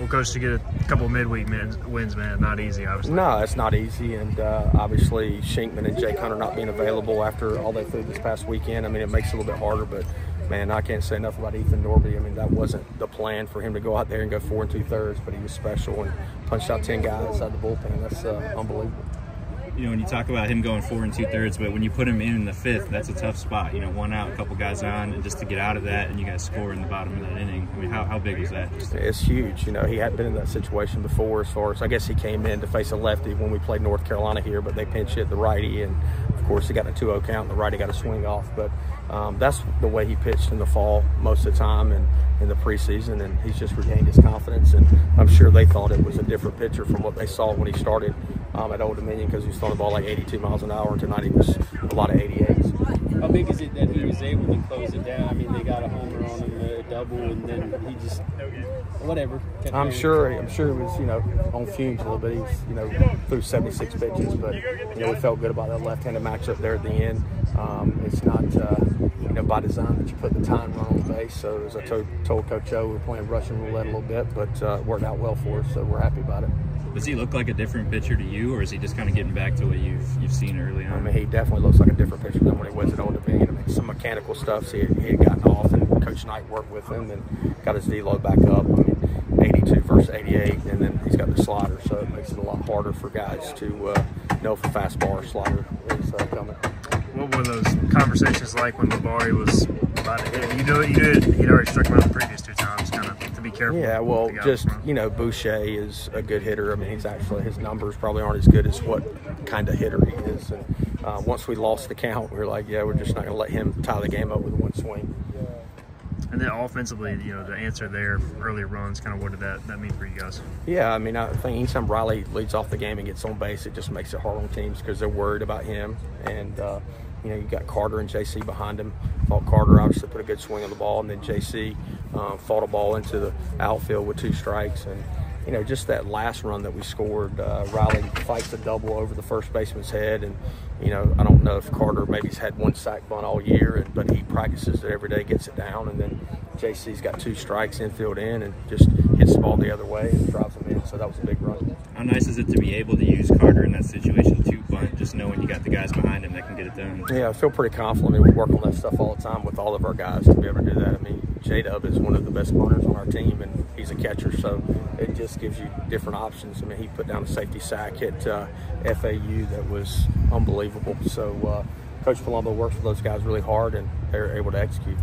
Well, Coach, to get a couple of midweek wins, man, not easy, obviously. No, it's not easy, and obviously Shinkman and Jake Hunter not being available after all they threw this past weekend, I mean, it makes it a little bit harder, but, man, I can't say enough about Ethan Norby. I mean, that wasn't the plan for him to go out there and go 4 2/3, but he was special and punched out 10 guys out of the bullpen. That's unbelievable. You know, when you talk about him going 4 2/3, but when you put him in the 5th, that's a tough spot. You know, 1 out, a couple guys on, and just to get out of that and you guys score in the bottom of that inning. I mean, how big is that? It's huge. You know, he hadn't been in that situation before as far as, I guess he came in to face a lefty when we played North Carolina here, but they pinch hit the righty, and of course he got a 2-0 count and the righty got a swing off. But that's the way he pitched in the fall most of the time and in the preseason, and he's just regained his confidence, and I'm sure they thought it was a different pitcher from what they saw when he started at Old Dominion, because he was throwing the ball like 82 miles an hour, and tonight he was a lot of 88s. How big is it that he was able to close it down? I mean, they got a homer on him, a double, and then he just whatever. I'm sure he was, you know, on fumes a little bit. He was, you know, threw 76 pitches, but you know, we felt good about that left-handed matchup there at the end. It's not you know, by design that you put the time run on the base. So as I told Coach O, we were playing Russian roulette a little bit, but it worked out well for us, so we're happy about it. Does he look like a different pitcher to you, or is he just kind of getting back to what you've seen early on? I mean, he definitely looks like a different pitcher than when he was at Old Dominion. I mean, some mechanical stuff, so he had gotten off, and Coach Knight worked with him and got his velo back up. I mean, 82 versus 88, and then he's got the slider, so it makes it a lot harder for guys to know if a fastball or slider is coming. What were those conversations like when Labari was about to hit? You knew he'd already struck him out the previous 2 times, kind of to be careful. Yeah, well, just, you know, Boucher is a good hitter. I mean, he's actually, his numbers probably aren't as good as what kind of hitter he is. And once we lost the count, we were like, yeah, we're just not going to let him tie the game up with one swing. And then offensively, you know, the answer there, early runs, kind of what did that mean for you guys? Yeah, I mean, I think anytime Riley leads off the game and gets on base, it just makes it hard on teams because they're worried about him. And, you know, you got Carter and JC behind him. Thought Carter obviously put a good swing on the ball, and then JC fought a ball into the outfield with 2 strikes. And, you know, just that last run that we scored, Riley fights a double over the first baseman's head. And, you know, I don't know if Carter maybe's had 1 sack bunt all year, but he practices it every day, gets it down. And then JC's got 2 strikes infield in and just hits the ball the other way and drives him in. So that was a big run. How nice is it to be able to use Carter in that situation to bunt, just knowing you got the guys behind him that can get it done? Yeah, I feel pretty confident. I mean, we work on that stuff all the time with all of our guys to be able to do that. I mean, J-Dub is one of the best bunters on our team, and he's a catcher, so it just gives you different options. I mean, he put down a safety sack at FAU that was unbelievable. So Coach Palumbo works with those guys really hard, and they're able to execute.